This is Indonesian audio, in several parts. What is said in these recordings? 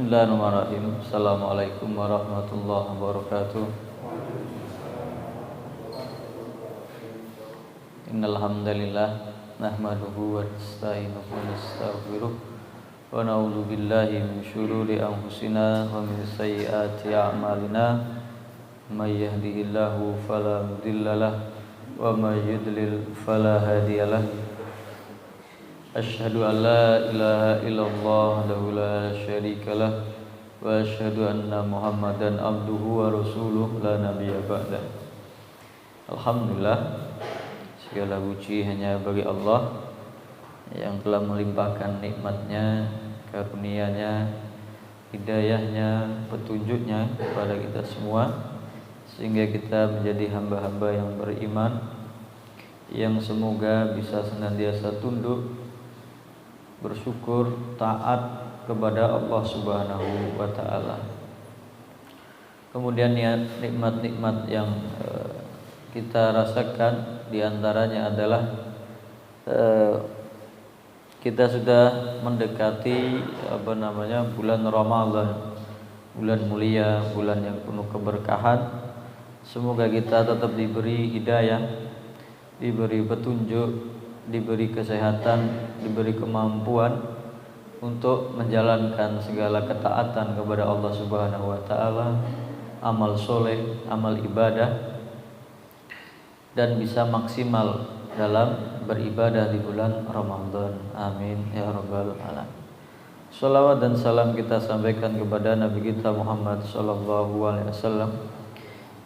Bismillahirrahmanirrahim. Assalamualaikum warahmatullahi wabarakatuh. Innal hamdalillah nahmaduhu wa nasta'inuhu wa nastaghfiruh wa na'udzu billahi min syururi anfusina wa min sayyiati a'malina. May yahdihillahu fala mudhillalah wa may yudlil fala hadiyalah. Asyhadu an la ilaha illallah wahdahu la syarikalah wa asyhadu anna Muhammadan abduhu wa rasuluh la nabiyya ba'dah. Alhamdulillah, segala puji hanya bagi Allah yang telah melimpahkan nikmatnya, karunia-Nya, hidayahnya, petunjuknya kepada kita semua, sehingga kita menjadi hamba-hamba yang beriman, yang semoga bisa senantiasa tunduk, bersyukur, taat kepada Allah Subhanahu wa ta'ala. Kemudian nikmat-nikmat yang kita rasakan diantaranya adalah kita sudah mendekati bulan Ramadan, bulan mulia, bulan yang penuh keberkahan. Semoga kita tetap diberi hidayah, diberi petunjuk, diberi kesehatan, diberi kemampuan untuk menjalankan segala ketaatan kepada Allah Subhanahu wa ta'ala, amal soleh, amal ibadah, dan bisa maksimal dalam beribadah di bulan Ramadan. Amin ya rabbal alamin. Shalawat dan salam kita sampaikan kepada Nabi kita Muhammad sallallahu alaihi wasallam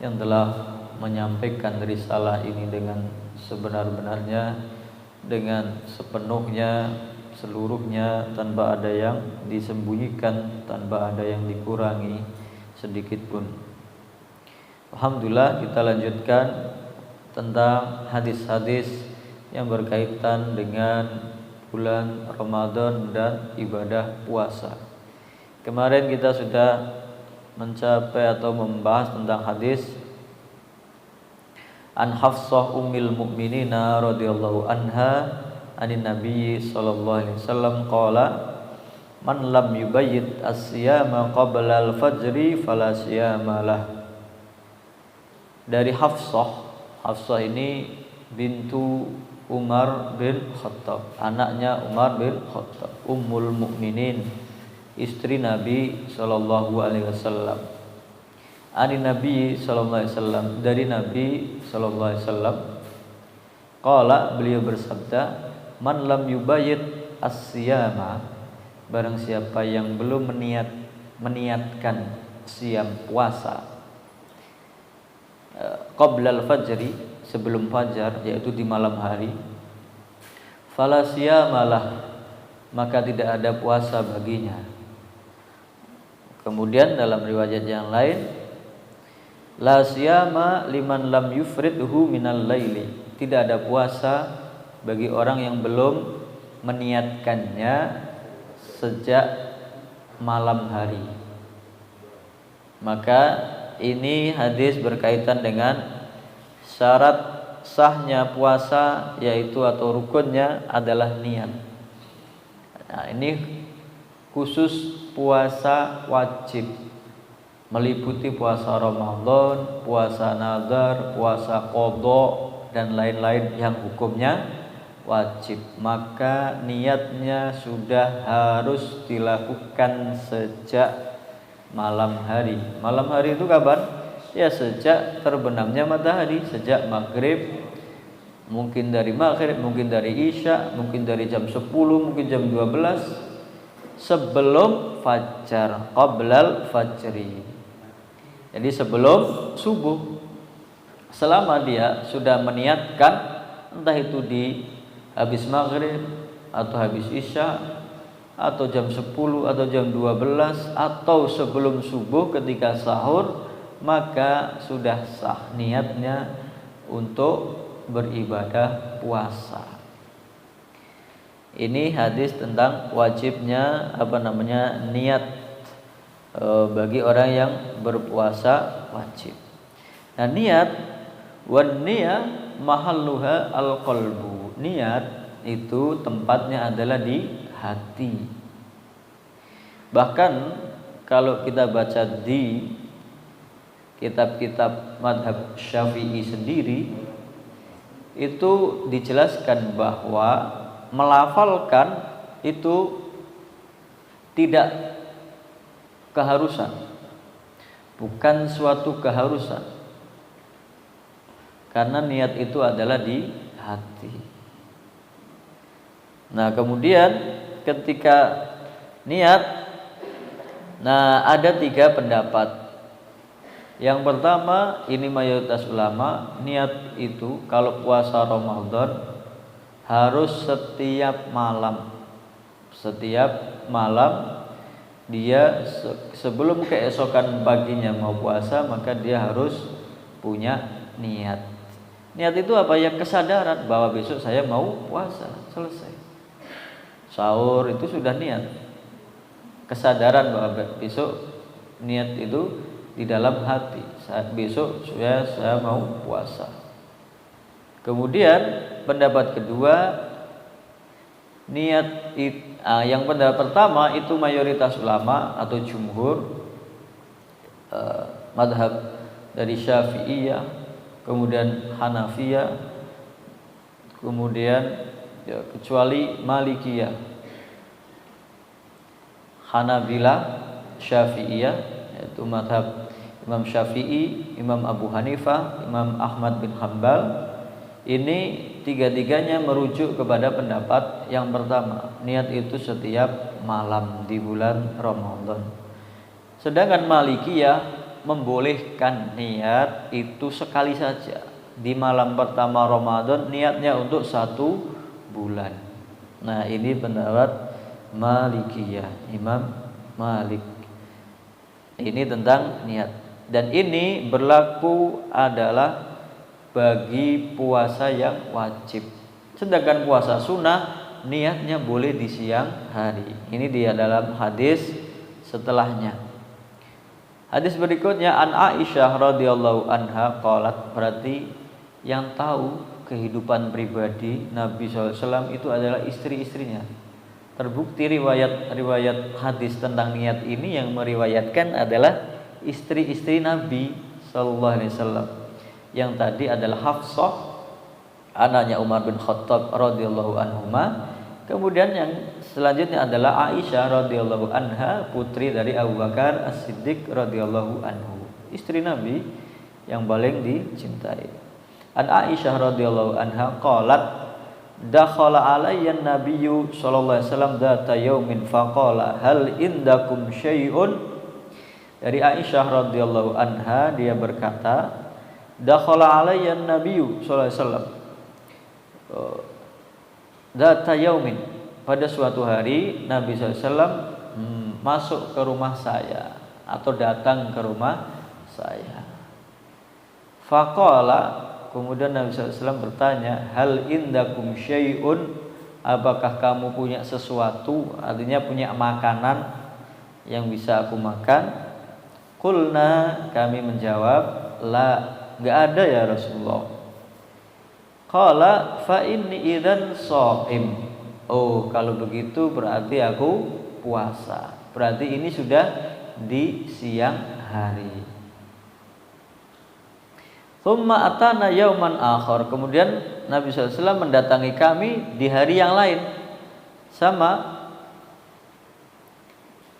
yang telah menyampaikan risalah ini dengan sebenar-benarnya, dengan sepenuhnya, seluruhnya, tanpa ada yang disembunyikan, tanpa ada yang dikurangi sedikit pun. Alhamdulillah, kita lanjutkan tentang hadis-hadis yang berkaitan dengan bulan Ramadan dan ibadah puasa. Kemarin kita sudah mencapai atau membahas tentang hadis An Hafsah ummil mu'minina radhiyallahu anha anin Nabi sallallahu alaihi wasallam qala man lam yubayyit as-siyama qabla al-fajri fala siyama lah. Dari Hafsah ini bintu Umar bin Khattab, anaknya Umar bin Khattab, ummul mukminin, istri Nabi sallallahu alaihi wasallam. Ani Nabi sallallahu alaihi wasallam, dari Nabi sallallahu alaihi wasallam, qala, beliau bersabda, man lam yubayyit as-siyama, barang siapa yang belum meniatkan siam puasa qabla al-fajri, sebelum fajar, yaitu di malam hari, fala siyamalah, maka tidak ada puasa baginya. Kemudian dalam riwayat yang lain, la siyama liman lam yufridhu minal laili, tidak ada puasa bagi orang yang belum meniatkannya sejak malam hari. Maka ini hadis berkaitan dengan syarat sahnya puasa, yaitu atau rukunnya adalah niat. Nah, ini khusus puasa wajib, meliputi puasa Ramadan, puasa nazar, puasa qadha, dan lain-lain yang hukumnya wajib. Maka niatnya sudah harus dilakukan sejak malam hari. Malam hari itu kapan? Ya sejak terbenamnya matahari, sejak maghrib, mungkin dari maghrib, mungkin dari isya, mungkin dari jam 10, mungkin jam 12, sebelum fajar, qablal fajri. Jadi sebelum subuh, selama dia sudah meniatkan, entah itu di habis maghrib atau habis isya, atau jam 10 atau jam 12, atau sebelum subuh ketika sahur, maka sudah sah niatnya untuk beribadah puasa. Ini hadis tentang wajibnya niat bagi orang yang berpuasa wajib. Nah, niat wan niyah mahalluha al-qalbu. Niat itu tempatnya adalah di hati. Bahkan kalau kita baca di kitab-kitab madhab Syafi'i sendiri, itu dijelaskan bahwa melafalkan itu tidak keharusan, bukan suatu keharusan, karena niat itu adalah di hati. Nah, kemudian ketika niat, nah ada 3 pendapat. Yang pertama, ini mayoritas ulama, niat itu kalau puasa Ramadan harus setiap malam. Setiap malam dia sebelum keesokan paginya mau puasa, maka dia harus punya niat. Niat itu apa? Ya kesadaran bahwa besok saya mau puasa, selesai. Sahur itu sudah niat. Kesadaran bahwa besok, niat itu di dalam hati, saat besok saya mau puasa. Kemudian pendapat kedua, niat yang pendapat pertama itu mayoritas ulama atau jumhur madhab dari Syafi'iyah, kemudian Hanafiyah, kemudian kecuali Malikiyah, Hanabilah, Syafi'iyah, yaitu madhab Imam Syafi'i, Imam Abu Hanifah, Imam Ahmad bin Hanbal. Ini 3-tiganya merujuk kepada pendapat yang pertama, niat itu setiap malam di bulan Ramadan. Sedangkan Malikiyah membolehkan niat itu sekali saja di malam pertama Ramadan, niatnya untuk 1 bulan. Nah, ini pendapat Malikiyah, Imam Malik. Ini tentang niat. Dan ini berlaku adalah bagi puasa yang wajib. Sedangkan puasa sunnah niatnya boleh di siang hari. Ini dia dalam hadis setelahnya. Hadis berikutnya, an Aisyah radhiyallahu anha qalat, berarti yang tahu kehidupan pribadi Nabi SAW itu adalah istri-istrinya. Terbukti riwayat hadis tentang niat ini yang meriwayatkan adalah istri-istri Nabi sallallahu alaihi wasallam. Yang tadi adalah Hafsah, anaknya Umar bin Khattab radhiyallahu anhuma. Kemudian yang selanjutnya adalah Aisyah radhiyallahu anha, putri dari Abu Bakar As-Siddiq radhiyallahu anhu, istri Nabi yang paling dicintai. An Aisyah radhiyallahu anha qalat, dakhala alayya an-nabiyyu sallallahu alaihi wasallam dzata yaumin faqala hal indakum syai'un. Dari Aisyah radhiyallahu anha, dia berkata, dakhala alayya an-nabiyyu sallallahu alaihi wasallam dzata yaumin, pada suatu hari Nabi SAW masuk ke rumah saya atau datang ke rumah saya. Faqala, kemudian Nabi SAW bertanya, hal indakum syai'un, apakah kamu punya sesuatu, artinya punya makanan yang bisa aku makan? Qulna, kami menjawab, la, enggak ada ya Rasulullah. Qala fa inni idzan shaim. Oh, kalau begitu berarti aku puasa. Berarti ini sudah di siang hari. Tsumma atana yauman akhar. Kemudian Nabi SAW mendatangi kami di hari yang lain. Sama.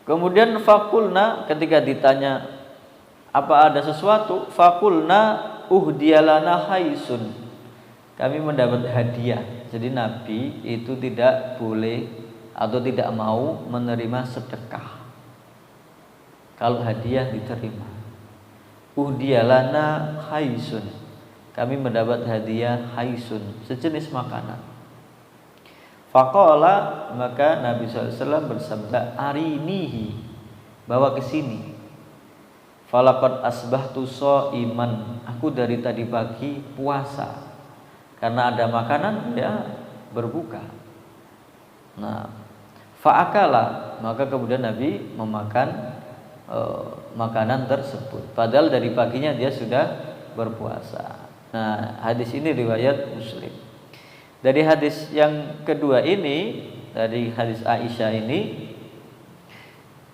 Kemudian fakulna, ketika ditanya apa ada sesuatu, fakulna uhdiyalana haisun, kami mendapat hadiah. Jadi Nabi itu tidak boleh atau tidak mau menerima sedekah kalau hadiah diterima. Uhdiyalana haisun, kami mendapat hadiah haisun, sejenis makanan. Faqala, maka Nabi SAW bersabda, arinihi, bawa ke sini. Falaqad asbahtu shaiman, aku dari tadi pagi puasa. Karena ada makanan, ya berbuka. Nah, fa'akala, maka kemudian Nabi memakan makanan tersebut. Padahal dari paginya dia sudah berpuasa. Nah, hadis ini riwayat Muslim. Dari hadis yang kedua ini, dari hadis Aisyah ini,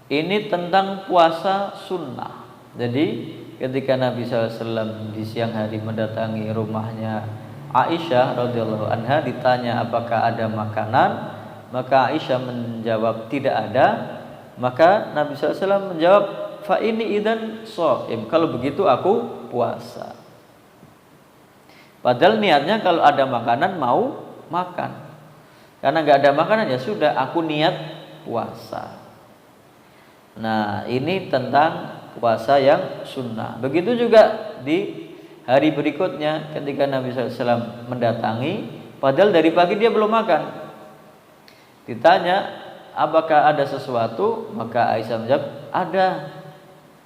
Ini tentang puasa sunnah. Jadi ketika Nabi SAW di siang hari mendatangi rumahnya Aisyah radhiyallahu anha, ditanya apakah ada makanan, maka Aisyah menjawab tidak ada. Maka Nabi SAW menjawab, fa ini idan shaim, kalau begitu aku puasa. Padahal niatnya kalau ada makanan mau makan. Karena nggak ada makanan ya sudah, aku niat puasa. Nah, ini tentang puasa yang sunnah. Begitu juga di hari berikutnya ketika Nabi SAW mendatangi, padahal dari pagi dia belum makan. Ditanya, apakah ada sesuatu? Maka Aisyah menjawab, ada.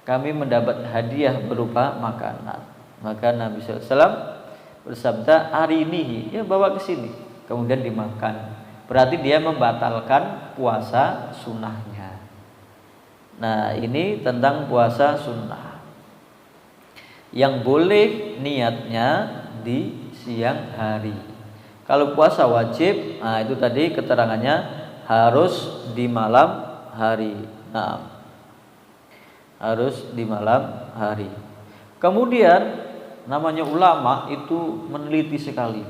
Kami mendapat hadiah berupa makanan. Maka Nabi SAW bersabda, arinihi, ya bawa ke sini. Kemudian dimakan. Berarti dia membatalkan puasa sunnahnya. Nah, ini tentang puasa sunnah. Yang boleh niatnya di siang hari. Kalau puasa wajib, nah itu tadi keterangannya harus di malam hari. Nah, harus di malam hari. Kemudian namanya ulama itu meneliti sekali.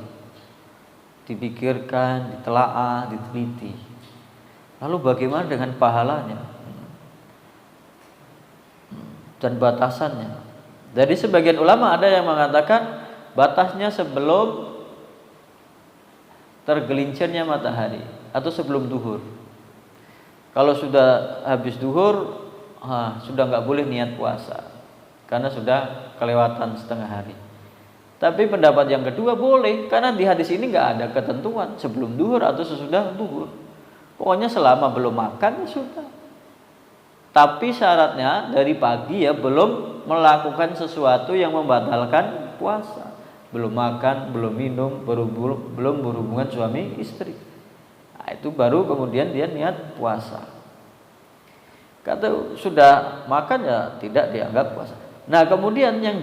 Dipikirkan, ditelaah, diteliti. Lalu bagaimana dengan pahalanya? Dan batasannya. Jadi sebagian ulama ada yang mengatakan batasnya sebelum tergelincirnya matahari atau sebelum duhur. Kalau sudah habis duhur, sudah nggak boleh niat puasa karena sudah kelewatan setengah hari. Tapi pendapat yang kedua boleh, karena di hadis ini nggak ada ketentuan sebelum duhur atau sesudah duhur. Pokoknya selama belum makan ya sudah. Tapi syaratnya dari pagi ya belum melakukan sesuatu yang membatalkan puasa. Belum makan, belum minum, belum berhubungan suami istri. Nah, itu baru kemudian dia niat puasa. Kata sudah makan ya tidak dianggap puasa. Nah, kemudian yang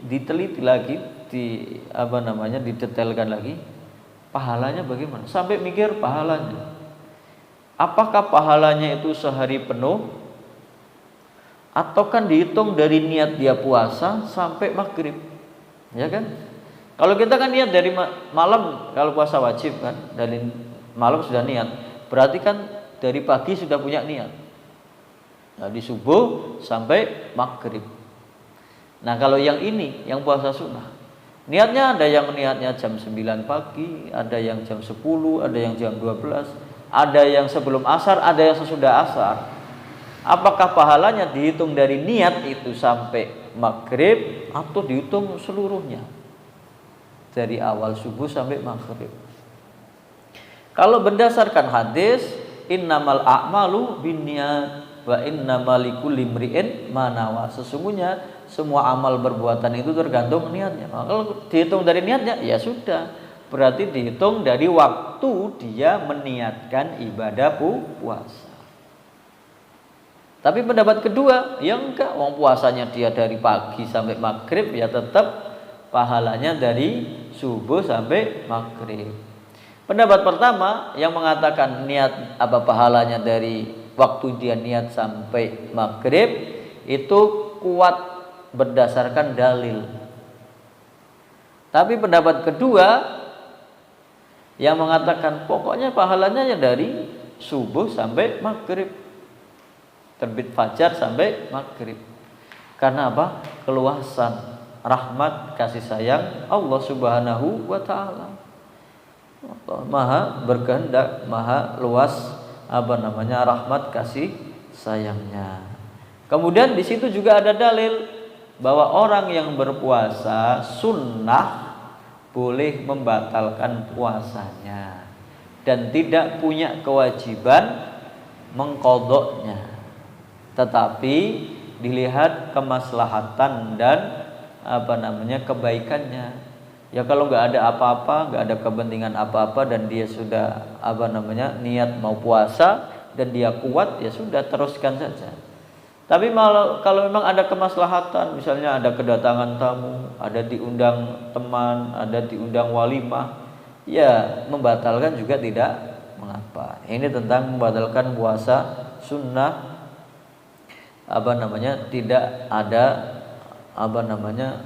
diteliti lagi, didetailkan lagi, pahalanya bagaimana? Sampai mikir pahalanya. Apakah pahalanya itu sehari penuh? Atau kan dihitung dari niat dia puasa sampai maghrib, ya kan? Kalau kita kan niat dari malam, kalau puasa wajib kan dari malam sudah niat, berarti kan dari pagi sudah punya niat. Nah, di subuh sampai maghrib. Nah, kalau yang ini, yang puasa sunnah, niatnya ada yang niatnya jam 9 pagi, ada yang jam 10, ada yang jam 12, ada yang sebelum asar, ada yang sesudah asar. Apakah pahalanya dihitung dari niat itu sampai maghrib atau dihitung seluruhnya dari awal subuh sampai maghrib? Kalau berdasarkan hadis, innamal a'malu binniyat wa innamal likulli imri'in ma nawa. Sesungguhnya semua amal perbuatan itu tergantung niatnya. Nah, kalau dihitung dari niatnya ya sudah, berarti dihitung dari waktu dia meniatkan ibadah puasa. Tapi pendapat kedua, ya enggak, wong puasanya dia dari pagi sampai maghrib ya tetap pahalanya dari subuh sampai maghrib. Pendapat pertama yang mengatakan niat pahalanya dari waktu dia niat sampai maghrib itu kuat berdasarkan dalil. Tapi pendapat kedua yang mengatakan pokoknya pahalanya ya dari subuh sampai maghrib, terbit fajar sampai maghrib. Karena apa? Keluasan rahmat kasih sayang Allah Subhanahu wa taala. Allah Maha berkehendak, Maha luas rahmat kasih sayangnya. Kemudian di situ juga ada dalil bahwa orang yang berpuasa sunnah boleh membatalkan puasanya dan tidak punya kewajiban mengqadhanya. Tetapi dilihat kemaslahatan dan kebaikannya. Ya kalau nggak ada apa-apa, nggak ada kepentingan apa-apa dan dia sudah niat mau puasa dan dia kuat, ya sudah teruskan saja. Tapi kalau memang ada kemaslahatan, misalnya ada kedatangan tamu, ada diundang teman, ada diundang walimah, ya membatalkan juga tidak mengapa. Ini tentang membatalkan puasa sunnah tidak ada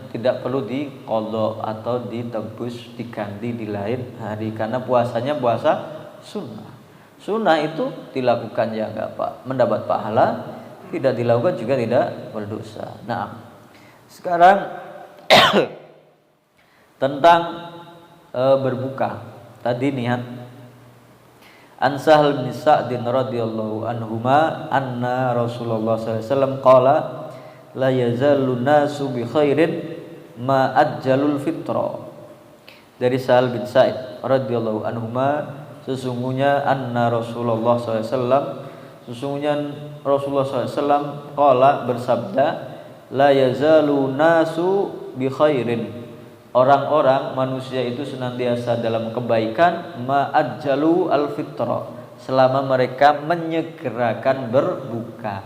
tidak perlu diqadha atau ditebus diganti di lain hari, karena puasanya puasa sunnah. Sunnah itu dilakukan ya enggak mendapat pahala, tidak dilakukan juga tidak berdosa. Nah, sekarang tentang berbuka tadi niat. An Sahal bin Sa'din radhiyallahu anhuma anna Rasulullah sallallahu alaihi wasallam qala la yazallu nasu bi khairin ma ajjalul fitra. Dari Sahal bin Sa'id radhiyallahu anhuma, sesungguhnya anna Rasulullah sallallahu alaihi wasallam, sesungguhnya Rasulullah sallallahu alaihi wasallam qala bersabda, la yazalu nasu bi khairin, orang-orang manusia itu senantiasa dalam kebaikan, ma'ajjalu al-fitra, selama mereka menyegerakan berbuka.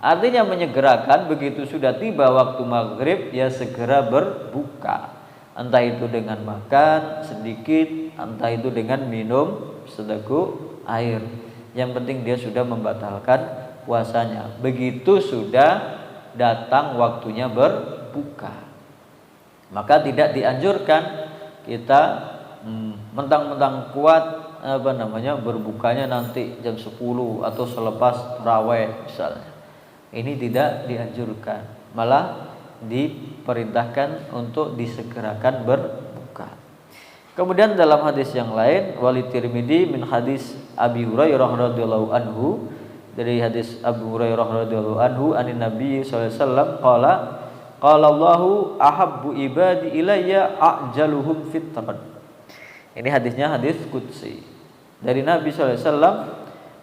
Artinya menyegerakan, begitu sudah tiba waktu maghrib ya segera berbuka, entah itu dengan makan sedikit, entah itu dengan minum seteguk air, yang penting dia sudah membatalkan puasanya begitu sudah datang waktunya berbuka. Maka tidak dianjurkan kita mentang-mentang kuat berbukanya nanti jam 10 atau selepas tarawih misalnya. Ini tidak dianjurkan, malah diperintahkan untuk disegerakan berbuka. Kemudian dalam hadis yang lain, wali Tirmidzi min hadis Abi Hurairah radhiyallahu anhu, dari hadis Abu Hurairah radhiyallahu anhu anin Nabi sallallahu alaihi wasallam qala qala Allahu ahabbu ibadi ilayya ajaluhum fitran. Ini hadisnya hadis qudsi. Dari Nabi sallallahu alaihi wasallam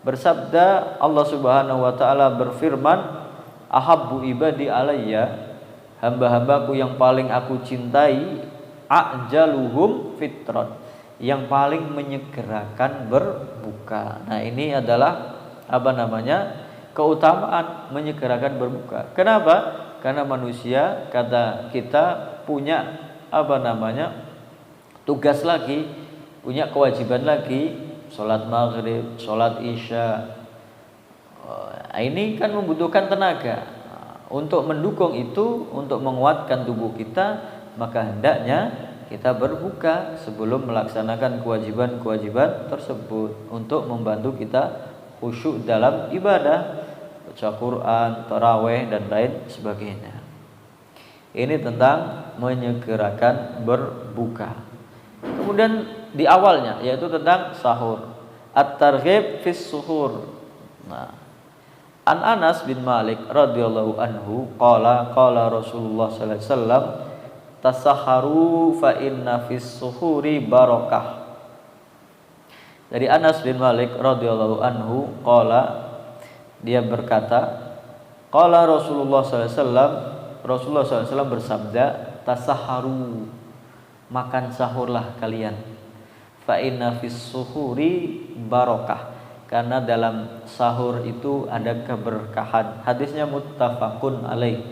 bersabda, Allah Subhanahu wa taala berfirman, ahabbu ibadi alayya, hamba-hambaku yang paling aku cintai, ajaluhum fitran, yang paling menyegerakan berbuka. Nah, ini adalah keutamaan menyegerakan berbuka. Kenapa? Karena manusia, kata kita, punya tugas lagi, punya kewajiban lagi, sholat maghrib, sholat isya. Ini kan membutuhkan tenaga. Untuk mendukung itu, untuk menguatkan tubuh kita, maka hendaknya kita berbuka sebelum melaksanakan kewajiban-kewajiban tersebut, untuk membantu kita khusyuk dalam ibadah, baca Quran, tarawih dan lain sebagainya. Ini tentang menyegerakan berbuka. Kemudian di awalnya yaitu tentang sahur. At-targhib fis suhur. Nah, An Anas bin Malik radhiyallahu anhu qala Rasulullah sallallahu alaihi wasallam tasahharu fa inna fis suhuri barakah. Dari Anas bin Malik radhiyallahu anhu qala, dia berkata, qala Rasulullah sallallahu alaihi wasallam, Rasulullah sallallahu alaihi wasallam bersabda, tasahharu, makan sahurlah kalian, fa inna fis suhuri barakah, karena dalam sahur itu ada keberkahan. Hadisnya muttafaqun alaih,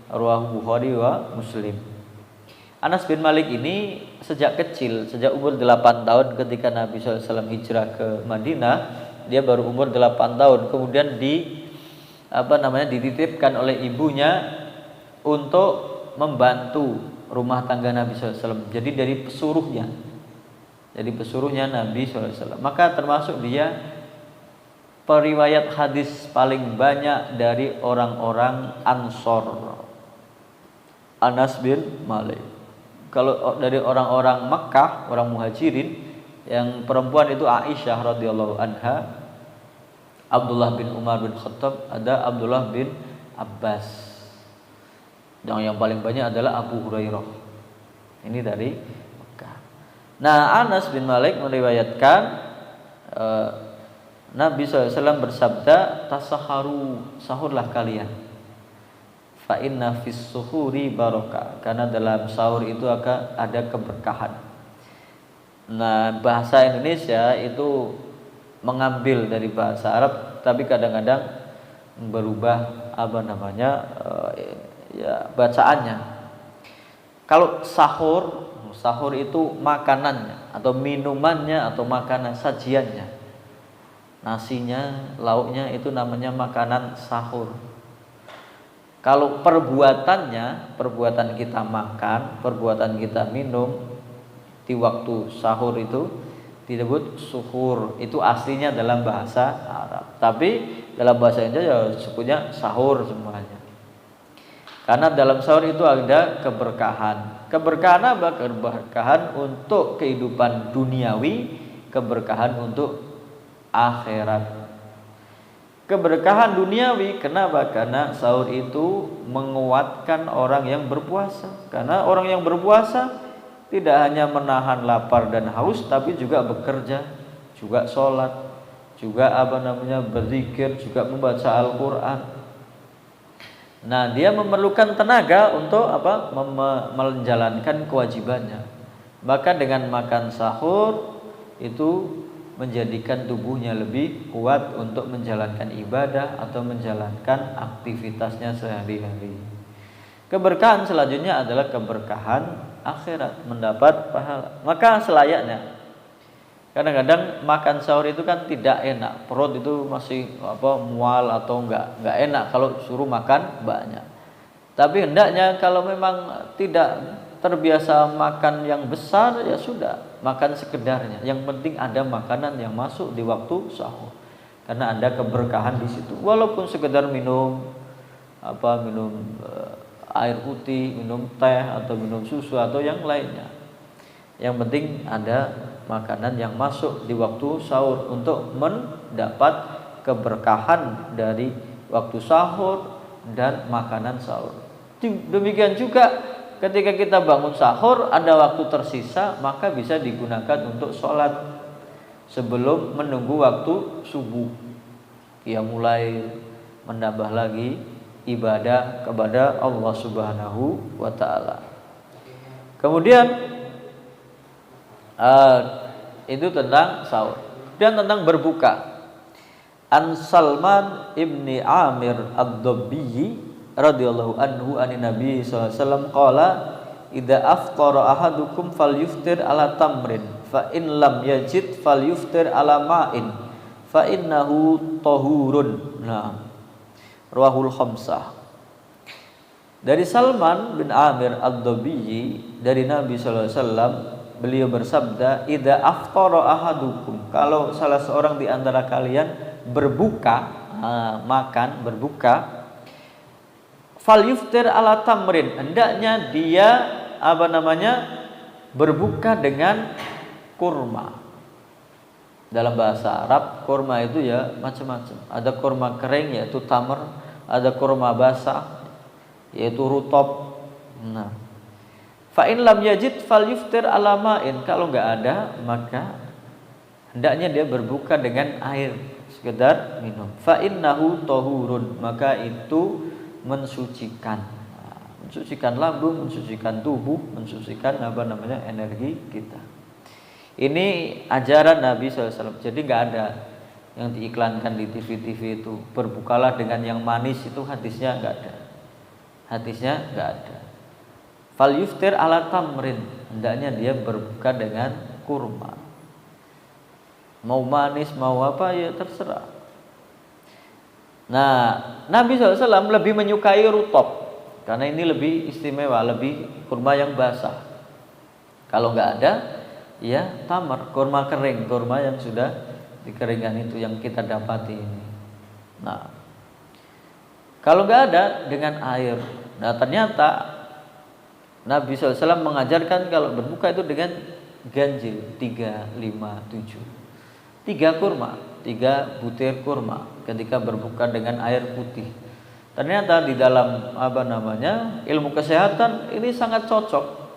rawahu Bukhari wa Muslim. Anas bin Malik ini sejak kecil, sejak umur 8 tahun ketika Nabi sallallahu alaihi wasallam hijrah ke Madinah, dia baru umur 8 tahun, kemudian dititipkan oleh ibunya untuk membantu rumah tangga Nabi sallallahu alaihi wasallam. Jadi dari pesuruhnya Nabi sallallahu alaihi wasallam. Maka termasuk dia periwayat hadis paling banyak dari orang-orang Ansor, Anas bin Malik. Kalau dari orang-orang Makkah, orang Muhajirin, yang perempuan itu Aisyah radhiyallahu anha, Abdullah bin Umar bin Khattab, ada Abdullah bin Abbas. Dan yang paling banyak adalah Abu Hurairah. Ini dari Makkah. Nah, Anas bin Malik meriwayatkan Nabi SAW bersabda, tasahharu, sahurlah kalian, fa inna fis suhuri barakah, karena dalam sahur itu akan ada keberkahan. Nah, bahasa Indonesia itu mengambil dari bahasa Arab, tapi kadang-kadang berubah bacaannya. Kalau sahur itu makanannya atau minumannya atau makanan sajiannya, nasinya, lauknya, itu namanya makanan sahur. Kalau perbuatan kita makan, perbuatan kita minum di waktu sahur itu disebut suhur. Itu aslinya dalam bahasa Arab. Tapi dalam bahasa Indonesia ya sebutnya sahur semuanya. Karena dalam sahur itu ada keberkahan. Keberkahan apa? Keberkahan untuk kehidupan duniawi, keberkahan untuk akhirat. Keberkahan duniawi, kenapa? Karena sahur itu menguatkan orang yang berpuasa. Karena orang yang berpuasa tidak hanya menahan lapar dan haus, tapi juga bekerja, juga sholat, juga berzikir, juga membaca Al-Quran. Nah, dia memerlukan tenaga untuk menjalankan kewajibannya. Maka dengan makan sahur itu menjadikan tubuhnya lebih kuat untuk menjalankan ibadah atau menjalankan aktivitasnya sehari-hari. Keberkahan selanjutnya adalah keberkahan akhirat, mendapat pahala. Maka selayaknya, kadang-kadang makan sahur itu kan tidak enak, perut itu masih mual atau enggak enak kalau suruh makan banyak. Tapi hendaknya kalau memang tidak terbiasa makan yang besar, ya sudah, makan sekedarnya. Yang penting ada makanan yang masuk di waktu sahur, karena ada keberkahan di situ. Walaupun sekedar minum air putih, minum teh atau minum susu atau yang lainnya. Yang penting ada makanan yang masuk di waktu sahur untuk mendapat keberkahan dari waktu sahur dan makanan sahur. Demikian juga ketika kita bangun sahur, ada waktu tersisa, maka bisa digunakan untuk sholat sebelum menunggu waktu subuh. Ya, mulai menambah lagi ibadah kepada Allah Subhanahu wa Ta'ala. Kemudian itu tentang sahur dan tentang berbuka. An Salman ibni Amir ad-Dabbi radhiyallahu anhu anin Nabi sallallahu alaihi wasallam qala idza aftara ahadukum falyuftir ala tamrin fa in lam yajid falyuftir ala ma'in fa innahu tahurun. Nah, rawahul khamsah. Dari Salman bin Amir ad-Dabbi dari Nabi sallallahu alaihi wasallam, beliau bersabda, idza aftara ahadukum, kalau salah seorang di antara kalian berbuka, berbuka, fal yuftir ala tamrin, hendaknya dia berbuka dengan kurma. Dalam bahasa Arab kurma itu ya macam-macam. Ada kurma kering yaitu tamr, ada kurma basah yaitu rutob. Nah, fa in lam yajid fal yuftir ala ma'in, kalau enggak ada maka hendaknya dia berbuka dengan air, sekedar minum. Fa innahu tahurun, maka itu mensucikan, mensucikan lambung, mensucikan tubuh, mensucikan energi kita. Ini ajaran Nabi SAW. Jadi nggak ada yang diiklankan di TV-TV itu berbukalah dengan yang manis, itu hadisnya nggak ada. Hadisnya nggak ada. Fal yuftir ala tamrin, hendaknya dia berbuka dengan kurma. Mau manis mau apa ya terserah. Nah, Nabi SAW lebih menyukai rutob karena ini lebih istimewa, lebih kurma yang basah. Kalau nggak ada, ya tamar, kurma kering, kurma yang sudah dikeringkan itu yang kita dapati ini. Nah, kalau nggak ada dengan air. Nah, ternyata Nabi SAW mengajarkan kalau berbuka itu dengan ganjil 3, 5, 7. 3 kurma, 3 butir kurma ketika berbuka dengan air putih. Ternyata di dalam ilmu kesehatan ini sangat cocok.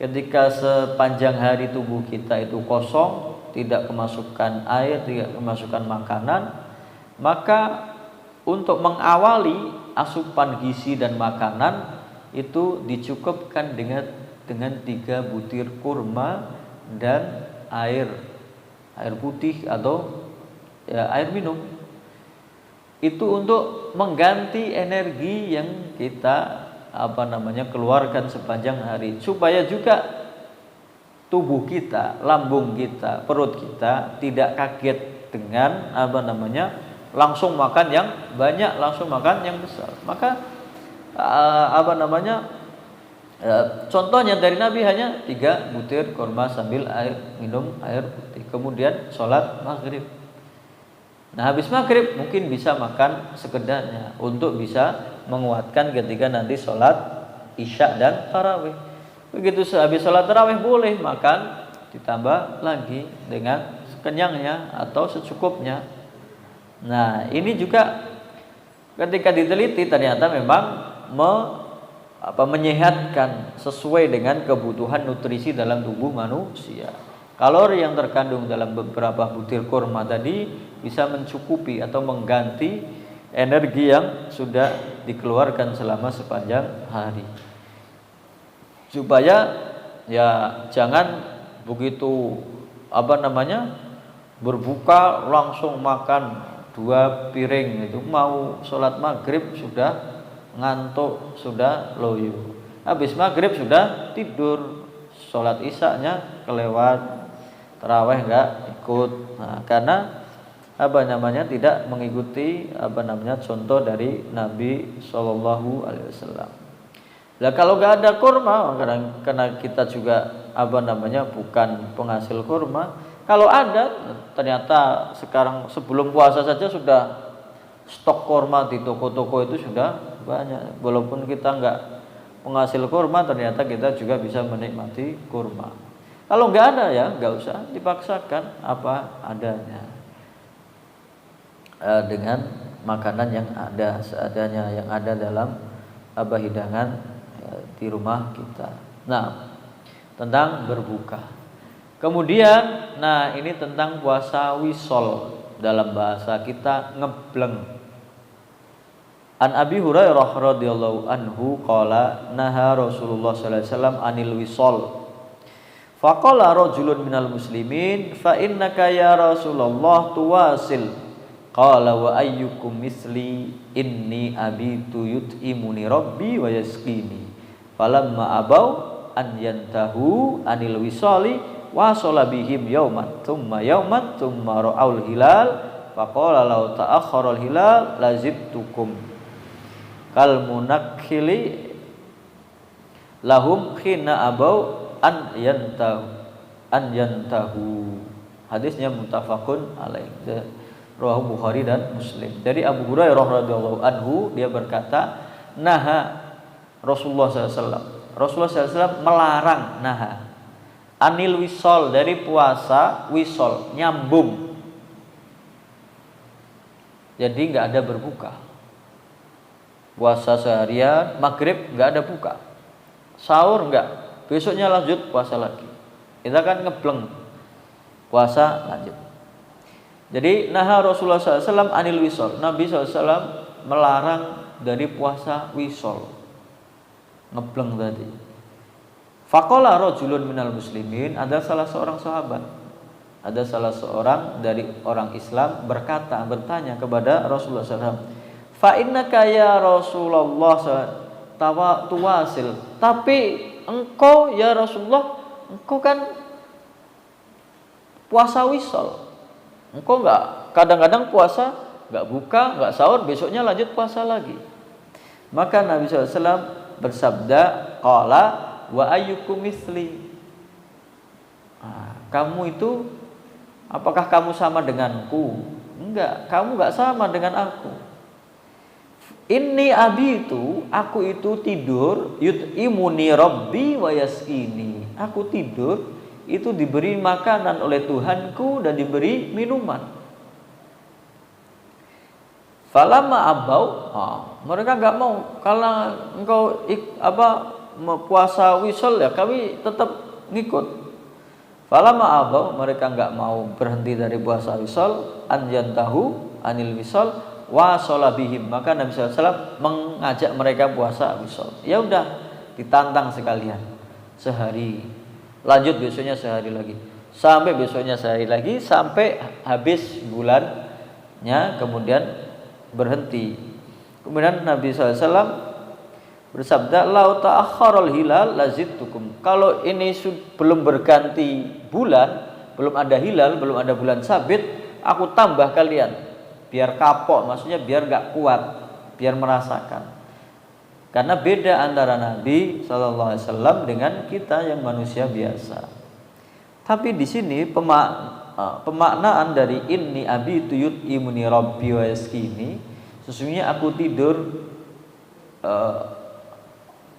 Ketika sepanjang hari tubuh kita itu kosong, tidak kemasukan air, tidak kemasukan makanan, maka untuk mengawali asupan gizi dan makanan itu dicukupkan dengan 3 butir kurma dan air putih atau ya, air minum. Itu untuk mengganti energi yang kita keluarkan sepanjang hari, supaya juga tubuh kita, lambung kita, perut kita tidak kaget dengan langsung makan yang banyak, langsung makan yang besar. Maka Contohnya dari Nabi hanya 3 butir kurma sambil minum air putih. Kemudian sholat maghrib. Nah habis maghrib mungkin bisa makan sekedarnya untuk bisa menguatkan ketika nanti sholat isya dan tarawih. Begitu habis sholat tarawih boleh makan ditambah lagi dengan sekenyangnya atau secukupnya. Nah ini juga ketika diteliti ternyata memang menyehatkan sesuai dengan kebutuhan nutrisi dalam tubuh manusia. Kalori yang terkandung dalam beberapa butir kurma tadi bisa mencukupi atau mengganti energi yang sudah dikeluarkan selama sepanjang hari. Supaya ya jangan begitu berbuka langsung makan 2 piring itu, mau sholat maghrib sudah ngantuk, sudah loyo. Habis maghrib sudah tidur, sholat isya-nya kelewat, tarawih enggak ikut. Nah, karena tidak mengikuti contoh dari Nabi Shallallahu Alaihi Wasallam. Nah kalau enggak ada kurma, karena kita juga bukan penghasil kurma. Kalau ada, ternyata sekarang sebelum puasa saja sudah stok kurma di toko-toko itu sudah banyak. Walaupun kita enggak penghasil kurma, ternyata kita juga bisa menikmati kurma. Kalau enggak ada ya enggak usah dipaksakan, apa adanya, dengan makanan yang ada seadanya, yang ada dalam hidangan di rumah kita. Nah, tentang berbuka. Kemudian, nah ini tentang puasa wisol, dalam bahasa kita ngebleng. An Abi Hurairah radhiyallahu anhu qala naha Rasulullah sallallahu alaihi wasallam anil wisol. Faqala rajulun minal muslimin fa innaka ya Rasulullah tuwasil. Qala wa ayyukum misli inni abitu yut'imuni rabbi wa yasqini. Falamma abau an yantahu anil wisali wa sala bihim yauman thumma ra'aul hilal faqala law ta'akhkhara al hilal lazidtukum kal munakhili lahum khina abau an yantahu. Hadisnya muttafaqun alaih, rawahu Bukhari dan Muslim. Dari Abu Hurairah radhiyallahu anhu, dia berkata, naha Rasulullah SAW. Rasulullah SAW melarang, naha anil wisol, dari puasa wisol, nyambung. Jadi nggak ada berbuka. Puasa seharian, maghrib nggak ada buka, sahur nggak, besoknya lanjut puasa lagi. Kita kan ngebleng, puasa lanjut. Jadi naha Rasulullah SAW anil wisol. Nabi SAW melarang dari puasa wisol, ngebleng tadi. Faqala rajulun minal muslimin, ada salah seorang sahabat, ada salah seorang dari orang Islam bertanya kepada Rasulullah SAW, fa innaka ya Rasulullah tuwasil, tapi engkau ya Rasulullah, engkau kan puasa wisol, engkau enggak, kadang-kadang puasa enggak buka, enggak sahur, besoknya lanjut puasa lagi. Maka Nabi SAW bersabda, qala wa ayyukum misli. Kamu itu, apakah kamu sama denganku? Enggak, kamu enggak sama dengan aku. Inni abitu, aku itu tidur, yut'imuni rabbi wa yaskini. Aku tidur, itu diberi makanan oleh Tuhanku dan diberi minuman. Falamma abau, mereka enggak mau. Kalau engkau puasa wisol ya kami tetap ngikut. Falamma abau, mereka enggak mau berhenti dari puasa wisol, anjantahu anil wisol wa sholabihim. Maka Nabi SAW mengajak mereka puasa wisol. Ya udah, ditantang sekalian, sehari, lanjut besoknya sehari lagi, sampai besoknya sehari lagi, sampai habis bulannya, kemudian berhenti. Kemudian Nabi SAW bersabda, lau ta'akhkharul hilal lazidtukum. Kalau ini belum berganti bulan, belum ada hilal, belum ada bulan sabit, aku tambah kalian, biar kapok, maksudnya biar gak kuat, biar merasakan. Karena beda antara Nabi Shallallahu Alaihi Wasallam dengan kita yang manusia biasa. Tapi di sini pemaknaan dari inni abi tuyut imuni rabbi wa yaskini, sesungguhnya aku tidur,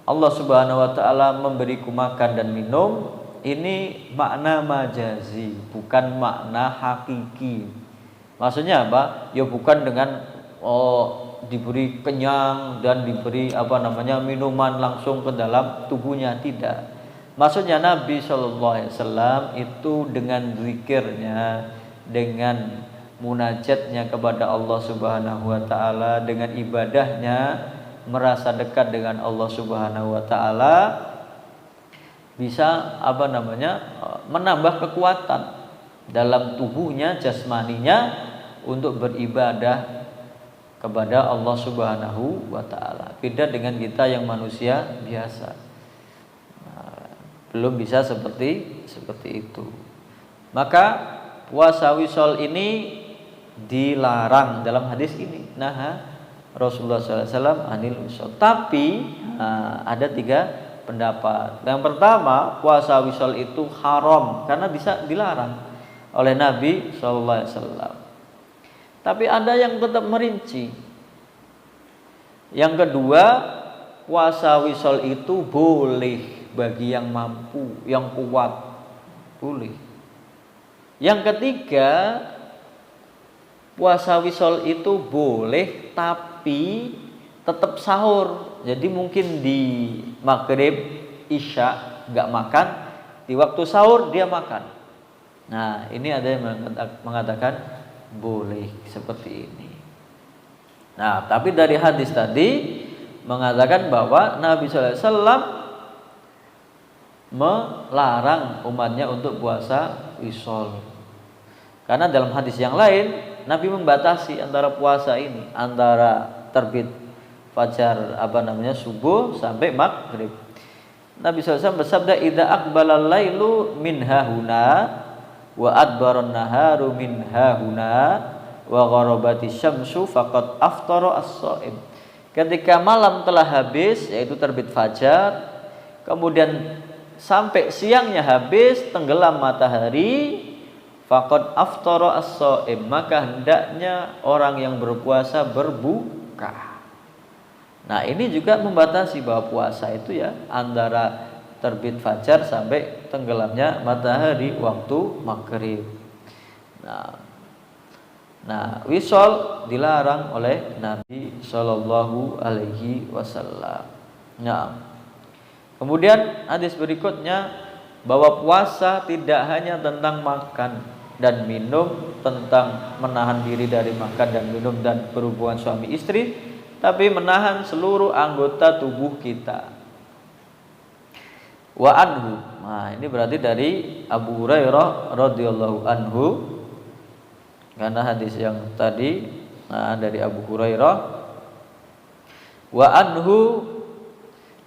Allah Subhanahu Wa Taala memberiku makan dan minum. Ini makna majazi, bukan makna hakiki. Maksudnya apa? Ya bukan dengan diberi kenyang dan diberi minuman langsung ke dalam tubuhnya, tidak. Maksudnya Nabi Shallallahu Alaihi Wasallam itu dengan zikirnya, dengan munajatnya kepada Allah Subhanahu Wa Taala, dengan ibadahnya merasa dekat dengan Allah Subhanahu Wa Taala, bisa menambah kekuatan dalam tubuhnya, jasmaninya untuk beribadah kepada Allah Subhanahu wa Ta'ala. Beda dengan kita yang manusia biasa. Belum bisa seperti itu. Maka puasa wisol ini dilarang dalam hadis ini. Rasulullah SAW anil wisol. Tapi ada 3 pendapat. Yang pertama, puasa wisol itu haram karena bisa dilarang oleh Nabi SAW. Tapi ada yang tetap merinci. Yang kedua, puasa wisol itu boleh bagi yang mampu, yang kuat, boleh. Yang ketiga, puasa wisol itu boleh tapi tetap sahur. Jadi mungkin di maghrib, isya nggak makan, di waktu sahur dia makan. Nah, ini ada yang mengatakan boleh seperti ini. Nah, tapi dari hadis tadi mengatakan bahwa Nabi SAW melarang umatnya untuk puasa wisol. Karena dalam hadis yang lain Nabi membatasi antara puasa ini, antara terbit fajar subuh sampai maghrib. Nabi SAW bersabda, idza aqbalal lailu min hahuna wa adbaron naharu min hahuna wa gharabati syamsu faqad aftara as-shaim. Ketika malam telah habis, yaitu terbit fajar, kemudian sampai siangnya habis, tenggelam matahari, faqad aftara as-shaim, maka hendaknya orang yang berpuasa berbuka. Nah, ini juga membatasi bahwa puasa itu ya antara terbit fajar sampai tenggelamnya matahari waktu maghrib. Nah, wisol dilarang oleh Nabi Shallallahu Alaihi Wasallam. Nah, kemudian hadis berikutnya bahwa puasa tidak hanya tentang makan dan minum, tentang menahan diri dari makan dan minum dan berhubungan suami istri, tapi menahan seluruh anggota tubuh kita. Wa anhu. Nah, ini berarti dari Abu Hurairah radhiyallahu anhu. Karena hadis yang tadi dari Abu Hurairah. Wa anhu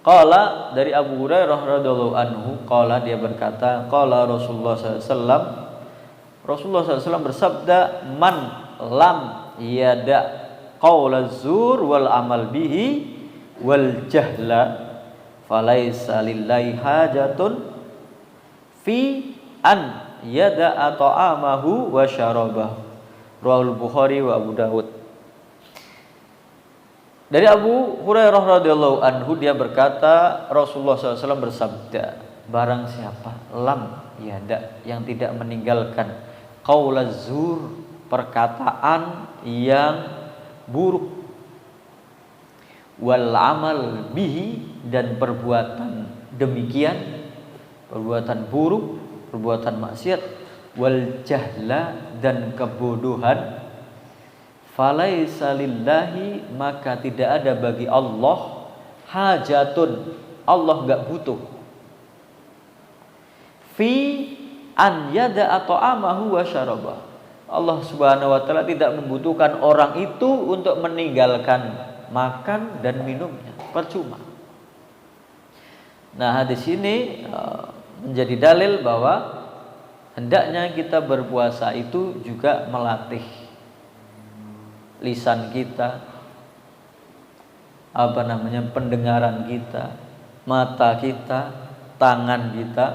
qala, dari Abu Hurairah radhiyallahu anhu, qala, dia berkata, qala Rasulullah SAW, Rasulullah SAW bersabda, man lam yada qaula zur wal amal bihi wal jahla falaisa lillahi hajatun fi an yada'a ta'amahu wa syarabahu. Rawahul Bukhari wa Abu Dawud. Dari Abu Hurairah radhiyallahu anhu, dia berkata, Rasulullah SAW bersabda, barang siapa lam yada, yang tidak meninggalkan qaulaz zur, perkataan yang buruk, wal amal bihi, dan perbuatan demikian, perbuatan buruk, perbuatan maksiat, wal jahla, dan kebodohan, falaisa lillahi, maka tidak ada bagi Allah hajatun, Allah enggak butuh, fi an yada ta'amahu wa syarabah, Allah Subhanahu wa taala tidak membutuhkan orang itu untuk meninggalkan makan dan minumnya, percuma. Nah, hadis ini menjadi dalil bahwa hendaknya kita berpuasa itu juga melatih lisan kita, pendengaran kita, mata kita, tangan kita,